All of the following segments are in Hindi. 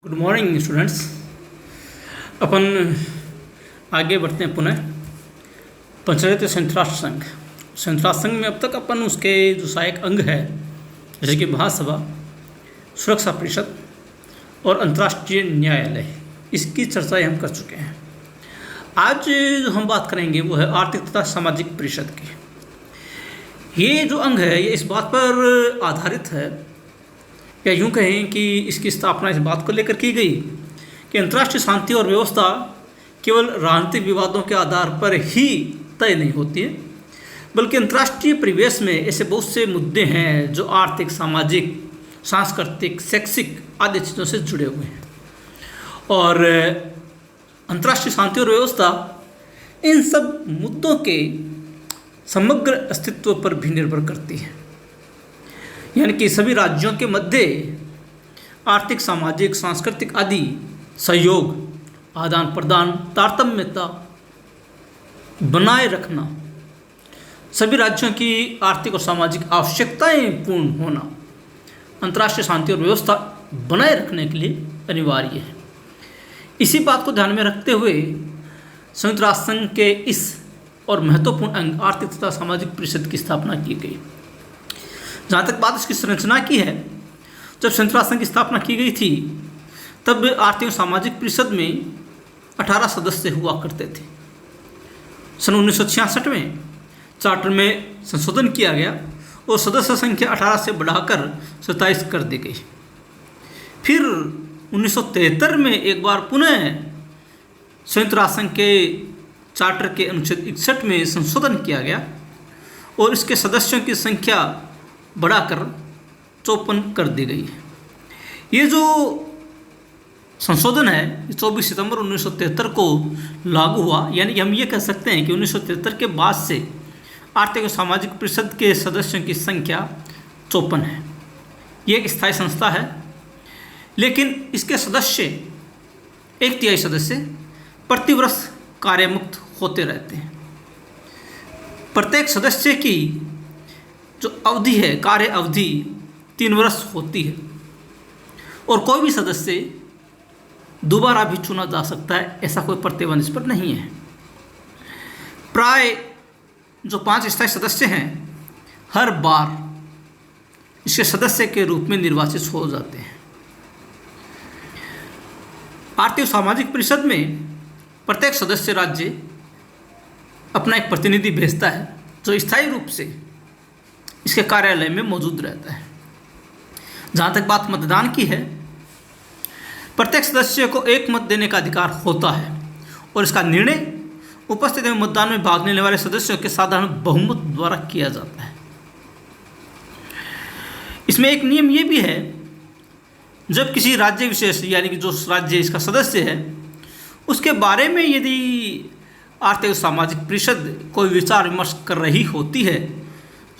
Good morning students. अपन आगे बढ़ते हैं पुनः पंचायत संयुक्त राष्ट्र संघ। संयुक्त राष्ट्र संघ में अब तक अपन उसके जो सहायक अंग है जैसे कि महासभा, सुरक्षा परिषद और अंतर्राष्ट्रीय न्यायालय, इसकी चर्चा हम कर चुके हैं। आज जो हम बात करेंगे वो है आर्थिक तथा सामाजिक परिषद की। ये जो अंग है ये इस बात पर आधारित है या यूँ कहें कि इसकी स्थापना इस बात को लेकर की गई कि अंतर्राष्ट्रीय शांति और व्यवस्था केवल राजनीतिक विवादों के आधार पर ही तय नहीं होती है, बल्कि अंतर्राष्ट्रीय परिवेश में ऐसे बहुत से मुद्दे हैं जो आर्थिक, सामाजिक, सांस्कृतिक, शैक्षिक आदि चीज़ों से जुड़े हुए हैं। और अंतर्राष्ट्रीय शांति और व्यवस्था इन सब मुद्दों के समग्र अस्तित्व पर भी निर्भर करती है। यानी कि सभी राज्यों के मध्य आर्थिक, सामाजिक, सांस्कृतिक आदि सहयोग, आदान प्रदान, तारतम्यता बनाए रखना, सभी राज्यों की आर्थिक और सामाजिक आवश्यकताएं पूर्ण होना अंतर्राष्ट्रीय शांति और व्यवस्था बनाए रखने के लिए अनिवार्य है। इसी बात को ध्यान में रखते हुए संयुक्त राष्ट्र संघ के इस और महत्वपूर्ण अंग आर्थिक तथा सामाजिक परिषद की स्थापना की गई। जहाँ तक बात इसकी संरचना की है, जब संयुक्त राष्ट्र संघ की स्थापना की गई थी तब आर्थिक और सामाजिक परिषद में 18 सदस्य हुआ करते थे। सन 1966 में चार्टर में संशोधन किया गया और सदस्य संख्या 18 से बढ़ाकर 27 कर दी गई। फिर 1973 में एक बार पुनः संयुक्त राष्ट्र संघ के चार्टर के अनुच्छेद 61 में संशोधन किया गया और इसके सदस्यों की संख्या बढ़ाकर 54 कर दी गई है। ये जो संशोधन है 24 सितंबर 1973 को लागू हुआ, यानी कि हम ये कह सकते हैं कि 1973 के बाद से आर्थिक और सामाजिक परिषद के सदस्यों की संख्या 54 है। ये एक स्थायी संस्था है, लेकिन इसके सदस्य 1/3 सदस्य प्रतिवर्ष कार्यमुक्त होते रहते हैं। प्रत्येक सदस्य की जो अवधि है, कार्य अवधि 3 वर्ष होती है और कोई भी सदस्य दोबारा भी चुना जा सकता है, ऐसा कोई प्रतिबंध इस पर नहीं है। प्राय जो 5 स्थायी सदस्य हैं हर बार इसके सदस्य के रूप में निर्वाचित हो जाते हैं। आर्थिक और सामाजिक परिषद में प्रत्येक सदस्य राज्य अपना एक प्रतिनिधि भेजता है जो स्थायी रूप से इसके कार्यालय में मौजूद रहता है। जहाँ तक बात मतदान की है, प्रत्येक सदस्य को एक मत देने का अधिकार होता है और इसका निर्णय उपस्थित एवं मतदान में भाग लेने वाले सदस्यों के साधारण बहुमत द्वारा किया जाता है। इसमें एक नियम ये भी है, जब किसी राज्य विशेष यानी कि जो राज्य इसका सदस्य है उसके बारे में यदि आर्थिक और सामाजिक परिषद कोई विचार विमर्श कर रही होती है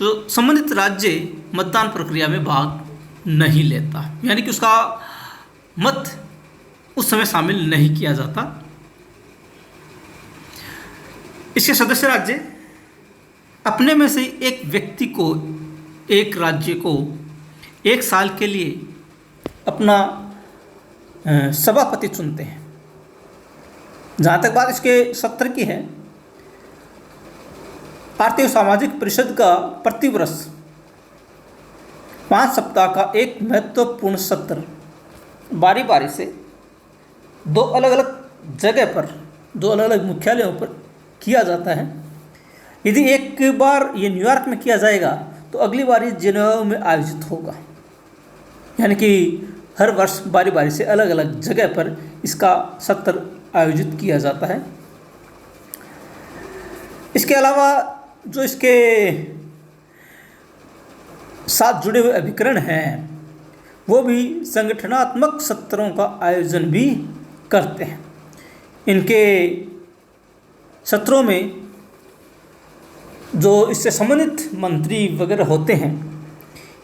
तो संबंधित राज्य मतदान प्रक्रिया में भाग नहीं लेता, यानी कि उसका मत उस समय शामिल नहीं किया जाता। इसके सदस्य राज्य अपने में से एक व्यक्ति को, एक राज्य को 1 साल के लिए अपना सभापति चुनते हैं। जहाँ तक बात इसके सत्र की है, आर्थिक और सामाजिक परिषद का प्रतिवर्ष 5 सप्ताह का एक महत्वपूर्ण सत्र बारी बारी से 2 अलग अलग जगह पर, 2 अलग अलग मुख्यालयों पर किया जाता है। यदि एक बार ये न्यूयॉर्क में किया जाएगा तो अगली बार ये जिनेवा में आयोजित होगा, यानी कि हर वर्ष बारी बारी से अलग अलग जगह पर इसका सत्र आयोजित किया जाता है। इसके अलावा जो इसके साथ जुड़े हुए अभिकरण हैं वो भी संगठनात्मक सत्रों का आयोजन भी करते हैं। इनके सत्रों में जो इससे संबंधित मंत्री वगैरह होते हैं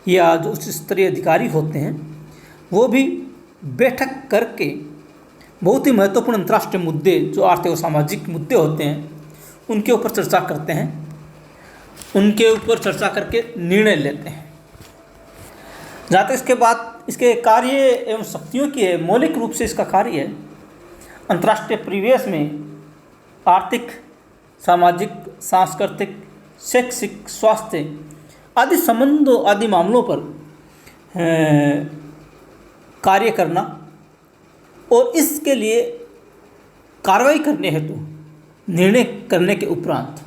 या जो उच्च स्तरीय अधिकारी होते हैं वो भी बैठक करके बहुत ही महत्वपूर्ण अंतर्राष्ट्रीय मुद्दे, जो आर्थिक और सामाजिक मुद्दे होते हैं, उनके ऊपर चर्चा करते हैं, उनके ऊपर चर्चा करके निर्णय लेते हैं। जहाँ तक इसके बाद इसके कार्य एवं शक्तियों की है, मौलिक रूप से इसका कार्य है अंतर्राष्ट्रीय परिवेश में आर्थिक, सामाजिक, सांस्कृतिक, शैक्षिक, स्वास्थ्य आदि संबंधों आदि मामलों पर कार्य करना और इसके लिए कार्रवाई करने हेतु निर्णय करने के उपरांत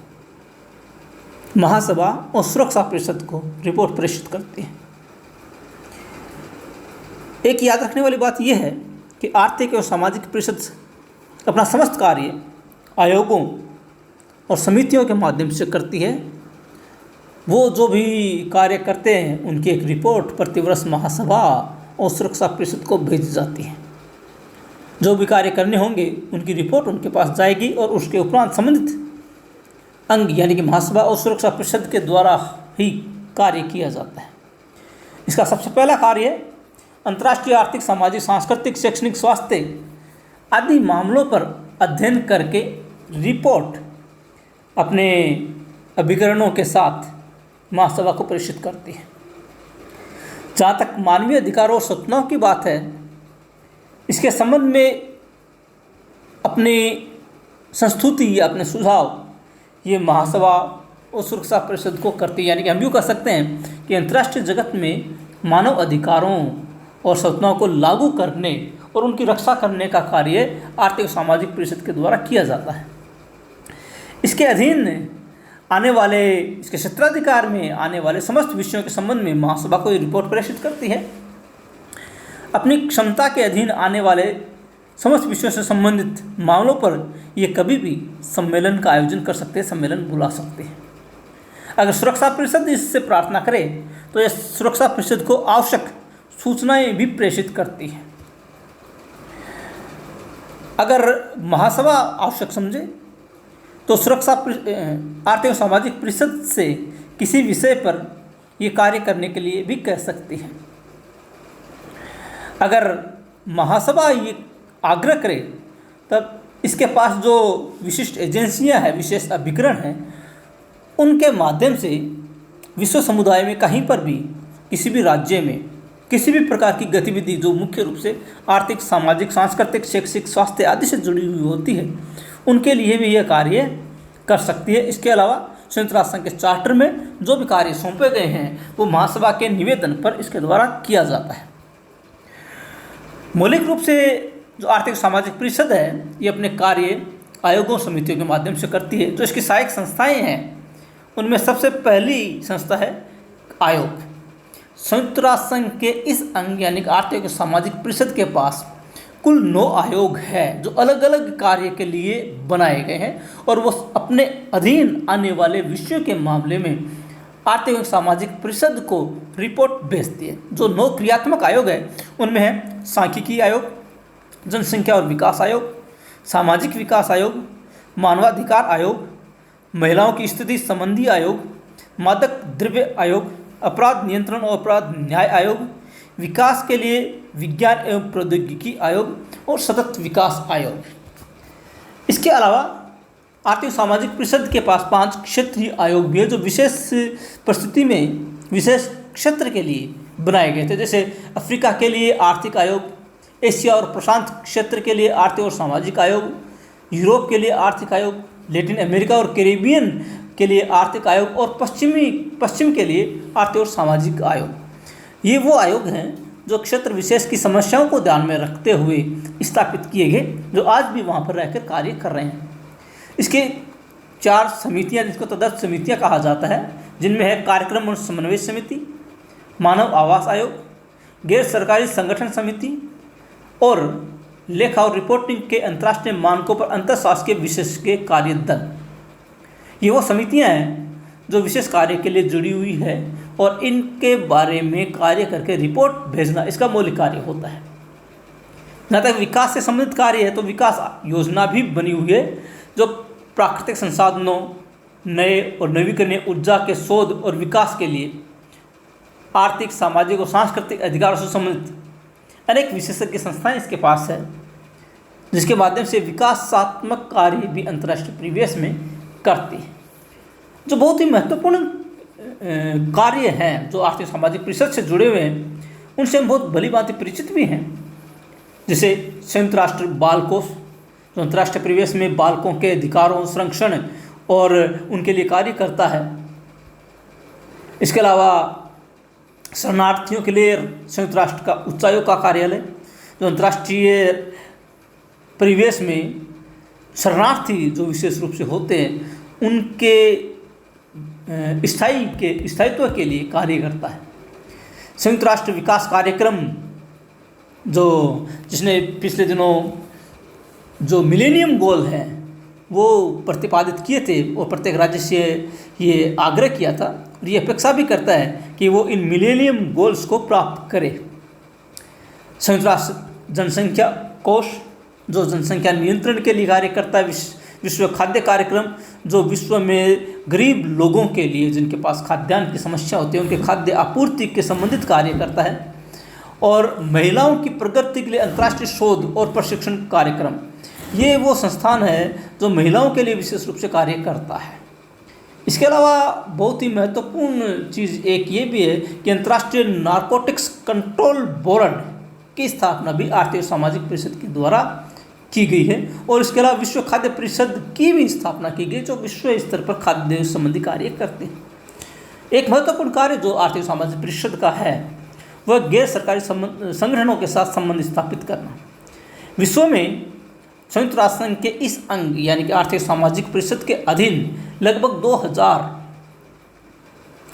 महासभा और सुरक्षा परिषद को रिपोर्ट प्रेषित करती है। एक याद रखने वाली बात यह है कि आर्थिक और सामाजिक परिषद अपना समस्त कार्य आयोगों और समितियों के माध्यम से करती है। वो जो भी कार्य करते हैं उनकी एक रिपोर्ट प्रतिवर्ष महासभा और सुरक्षा परिषद को भेजी जाती है। जो भी कार्य करने होंगे उनकी रिपोर्ट उनके पास जाएगी और उसके उपरांत संबंधित अंग यानी कि महासभा और सुरक्षा परिषद के द्वारा ही कार्य किया जाता है। इसका सबसे पहला कार्य अंतर्राष्ट्रीय आर्थिक, सामाजिक, सांस्कृतिक, शैक्षणिक, स्वास्थ्य आदि मामलों पर अध्ययन करके रिपोर्ट अपने अभिकरणों के साथ महासभा को प्रेषित करती है। जहाँ तक मानवीय अधिकारों और सूचनाओं की बात है, इसके संबंध में अपनी संस्तुति या अपने सुझाव ये महासभा और सुरक्षा परिषद को करती है। यानी कि हम यूँ कह सकते हैं कि अंतर्राष्ट्रीय जगत में मानव अधिकारों और सूचनाओं को लागू करने और उनकी रक्षा करने का कार्य आर्थिक और सामाजिक परिषद के द्वारा किया जाता है। इसके अधीन आने वाले, इसके क्षेत्राधिकार में आने वाले समस्त विषयों के संबंध में महासभा को रिपोर्ट प्रेषित करती है। अपनी क्षमता के अधीन आने वाले समस्त विषयों से संबंधित मामलों पर ये कभी भी सम्मेलन का आयोजन कर सकते हैं, सम्मेलन बुला सकते हैं। अगर सुरक्षा परिषद इससे प्रार्थना करे तो यह सुरक्षा परिषद को आवश्यक सूचनाएं भी प्रेषित करती है। अगर महासभा आवश्यक समझे तो सुरक्षा आर्थिक और सामाजिक परिषद से किसी विषय पर ये कार्य करने के लिए भी कह सकती है। अगर महासभा ये आग्रह करे तब इसके पास जो विशिष्ट एजेंसियां हैं, विशेष अभिकरण हैं, उनके माध्यम से विश्व समुदाय में कहीं पर भी किसी भी राज्य में किसी भी प्रकार की गतिविधि जो मुख्य रूप से आर्थिक, सामाजिक, सांस्कृतिक, शैक्षिक, स्वास्थ्य आदि से जुड़ी हुई होती है, उनके लिए भी यह कार्य कर सकती है। इसके अलावा संयुक्त राष्ट्र संघ के चार्टर में जो भी कार्य सौंपे गए हैं वो महासभा के निवेदन पर इसके द्वारा किया जाता है। मौलिक रूप से जो आर्थिक सामाजिक परिषद है ये अपने कार्य आयोगों, समितियों के माध्यम से करती है। जो इसकी सहायक संस्थाएं हैं उनमें सबसे पहली संस्था है आयोग। संयुक्त राष्ट्र संघ के इस अंग यानी आर्थिक और सामाजिक परिषद के पास कुल 9 आयोग हैं जो अलग अलग कार्य के लिए बनाए गए हैं और वो अपने अधीन आने वाले विषयों के मामले में आर्थिक और सामाजिक परिषद को रिपोर्ट भेजती है। जो 9 क्रियात्मक आयोग हैं उनमें है सांख्यिकी आयोग, जनसंख्या और विकास आयोग, सामाजिक विकास आयोग, मानवाधिकार आयोग, महिलाओं की स्थिति संबंधी आयोग, मादक द्रव्य आयोग, अपराध नियंत्रण और अपराध न्याय आयोग, विकास के लिए विज्ञान एवं प्रौद्योगिकी आयोग और सतत विकास आयोग। इसके अलावा आर्थिक सामाजिक परिषद के पास 5 क्षेत्रीय आयोग भी है जो विशेष परिस्थिति में विशेष क्षेत्र के लिए बनाए गए थे। जैसे अफ्रीका के लिए आर्थिक आयोग, एशिया और प्रशांत क्षेत्र के लिए आर्थिक और सामाजिक आयोग, यूरोप के लिए आर्थिक आयोग, लैटिन अमेरिका और कैरिबियन के लिए आर्थिक आयोग और पश्चिम के लिए आर्थिक और सामाजिक आयोग। ये वो आयोग हैं जो क्षेत्र विशेष की समस्याओं को ध्यान में रखते हुए स्थापित किए गए, जो आज भी वहाँ पर रहकर कार्य कर रहे हैं। इसके 4 समितियाँ, जिसको तदर्थ समितियाँ कहा जाता है, जिनमें है कार्यक्रम और समन्वय समिति, मानव आवास आयोग, गैर सरकारी संगठन समिति और लेखा और रिपोर्टिंग के अंतर्राष्ट्रीय मानकों पर अंतरशासकीय विशेषज्ञ कार्य दल। ये वो समितियाँ हैं जो विशेष कार्य के लिए जुड़ी हुई है और इनके बारे में कार्य करके रिपोर्ट भेजना इसका मौलिक कार्य होता है। जहाँ तक विकास से संबंधित कार्य है तो विकास योजना भी बनी हुई है जो प्राकृतिक संसाधनों, नए और नवीकरणीय ऊर्जा के शोध और विकास के लिए आर्थिक, सामाजिक और सांस्कृतिक अधिकारों से संबंधित अनेक विशेषज्ञ संस्थाएं इसके पास है, जिसके माध्यम से विकासात्मक कार्य भी अंतर्राष्ट्रीय परिवेश में करती है। जो बहुत ही महत्वपूर्ण कार्य हैं जो आर्थिक सामाजिक परिषद से जुड़े हुए हैं उनसे हम बहुत भली भांति परिचित भी हैं। जैसे संयुक्त राष्ट्र बाल कोष, जो अंतर्राष्ट्रीय परिवेश में बालकों के अधिकारों, संरक्षण और उनके लिए कार्य करता है। इसके अलावा शरणार्थियों के लिए संयुक्त राष्ट्र का उच्चायोग का कार्यालय, जो अंतर्राष्ट्रीय परिवेश में शरणार्थी जो विशेष रूप से होते हैं उनके स्थायित्व के लिए कार्य करता है। संयुक्त राष्ट्र विकास कार्यक्रम, जिसने पिछले दिनों जो मिलेनियम गोल है वो प्रतिपादित किए थे और प्रत्येक राज्य से ये आग्रह किया था और ये अपेक्षा भी करता है कि वो इन मिलेनियम गोल्स को प्राप्त करे। संयुक्त राष्ट्र जनसंख्या कोष, जो जनसंख्या नियंत्रण के लिए कार्य करता है। विश्व खाद्य कार्यक्रम, जो विश्व में गरीब लोगों के लिए जिनके पास खाद्यान्न की समस्या होती है उनके खाद्य आपूर्ति के संबंधित कार्य करता है। और महिलाओं की प्रगति के लिए अंतर्राष्ट्रीय शोध और प्रशिक्षण कार्यक्रम, ये वो संस्थान है जो महिलाओं के लिए विशेष रूप से कार्य करता है। इसके अलावा बहुत ही महत्वपूर्ण चीज़ एक ये भी है कि अंतर्राष्ट्रीय नारकोटिक्स कंट्रोल बोर्ड की स्थापना भी आर्थिक सामाजिक परिषद के द्वारा की गई है। और इसके अलावा विश्व खाद्य परिषद की भी स्थापना की गई, जो विश्व स्तर पर खाद्य संबंधी कार्य करते हैं। एक महत्वपूर्ण कार्य जो आर्थिक सामाजिक परिषद का है वह गैर सरकारी संगठनों के साथ संबंध स्थापित करना। विश्व में संयुक्त राष्ट्र संघ के इस अंग यानी कि आर्थिक सामाजिक परिषद के अधीन लगभग 2000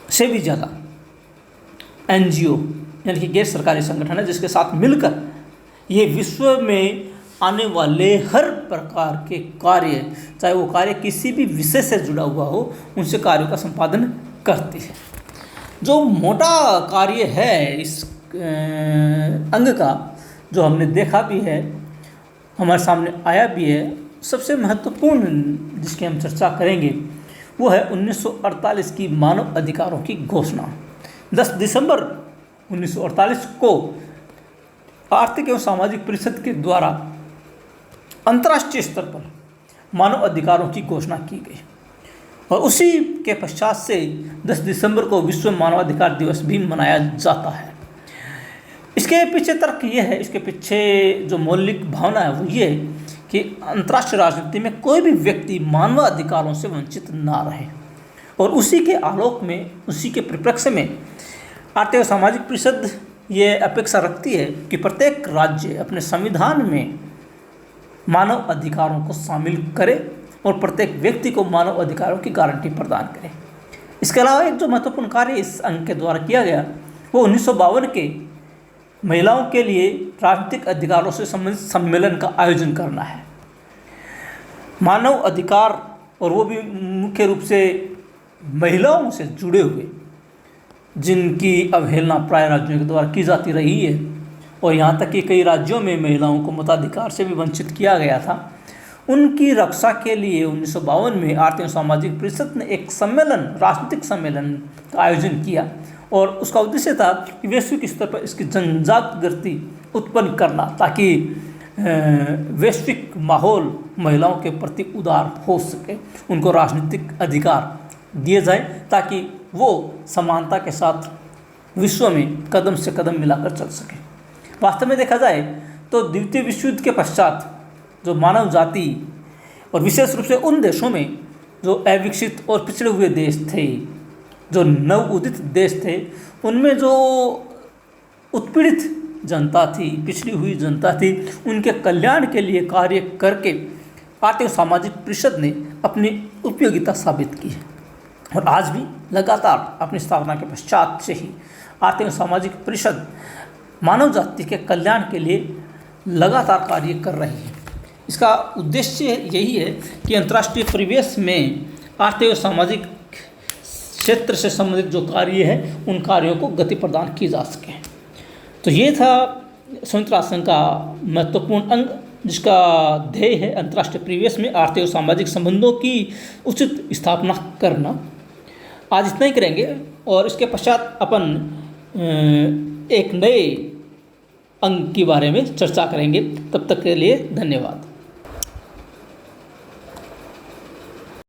से भी ज़्यादा NGO यानी कि गैर सरकारी संगठन है, जिसके साथ मिलकर ये विश्व में आने वाले हर प्रकार के कार्य, चाहे वो कार्य किसी भी विषय से जुड़ा हुआ हो, उनसे कार्यों का संपादन करती है। जो मोटा कार्य है इस अंग का, जो हमने देखा भी है, हमारे सामने आया भी है, सबसे महत्वपूर्ण जिसकी हम चर्चा करेंगे वो है 1948 की मानव अधिकारों की घोषणा। 10 दिसंबर 1948 को आर्थिक एवं सामाजिक परिषद के द्वारा अंतर्राष्ट्रीय स्तर पर मानव अधिकारों की घोषणा की गई और उसी के पश्चात से 10 दिसंबर को विश्व मानवाधिकार दिवस भी मनाया जाता है। इसके पीछे तर्क ये है, इसके पीछे जो मौलिक भावना है वो ये है कि अंतर्राष्ट्रीय राजनीति में कोई भी व्यक्ति मानवाधिकारों से वंचित ना रहे। और उसी के आलोक में, उसी के परिप्रेक्ष्य में आर्थिक और सामाजिक परिषद ये अपेक्षा रखती है कि प्रत्येक राज्य अपने संविधान में मानव अधिकारों को शामिल करे और प्रत्येक व्यक्ति को मानव अधिकारों की गारंटी प्रदान करे। इसके अलावा एक जो महत्वपूर्ण कार्य इस अंग के द्वारा किया गया वो 1952 के महिलाओं के लिए राजनीतिक अधिकारों से संबंधित सम्मेलन का आयोजन करना है। मानव अधिकार, और वो भी मुख्य रूप से महिलाओं से जुड़े हुए, जिनकी अवहेलना प्राय राज्यों के द्वारा की जाती रही है और यहाँ तक कि कई राज्यों में महिलाओं को मताधिकार से भी वंचित किया गया था, उनकी रक्षा के लिए 1952 में आर्थिक सामाजिक परिषद ने एक सम्मेलन, राजनीतिक सम्मेलन का आयोजन किया और उसका उद्देश्य था कि वैश्विक स्तर पर इसकी जनजागृति उत्पन्न करना, ताकि वैश्विक माहौल महिलाओं के प्रति उदार हो सके, उनको राजनीतिक अधिकार दिए जाए ताकि वो समानता के साथ विश्व में कदम से कदम मिलाकर चल सके। वास्तव में देखा जाए तो द्वितीय विश्व युद्ध के पश्चात जो मानव जाति और विशेष रूप से उन देशों में जो अविकसित और पिछड़े हुए देश थे, जो नव उदित देश थे, उनमें जो उत्पीड़ित जनता थी, पिछड़ी हुई जनता थी, उनके कल्याण के लिए कार्य करके आर्थिक सामाजिक परिषद ने अपनी उपयोगिता साबित की है। और आज भी लगातार अपनी स्थापना के पश्चात से ही आर्थिक सामाजिक परिषद मानव जाति के कल्याण के लिए लगातार कार्य कर रही है। इसका उद्देश्य यही है कि अंतर्राष्ट्रीय परिवेश में आर्थिक और सामाजिक क्षेत्र से संबंधित जो कार्य है उन कार्यों को गति प्रदान की जा सके। तो ये था संयुक्त राष्ट्र संघ का महत्वपूर्ण अंग, जिसका ध्येय है अंतर्राष्ट्रीय परिवेश में आर्थिक और सामाजिक संबंधों की उचित स्थापना करना। आज इतना ही करेंगे और इसके पश्चात अपन एक नए अंग के बारे में चर्चा करेंगे। तब तक के लिए धन्यवाद।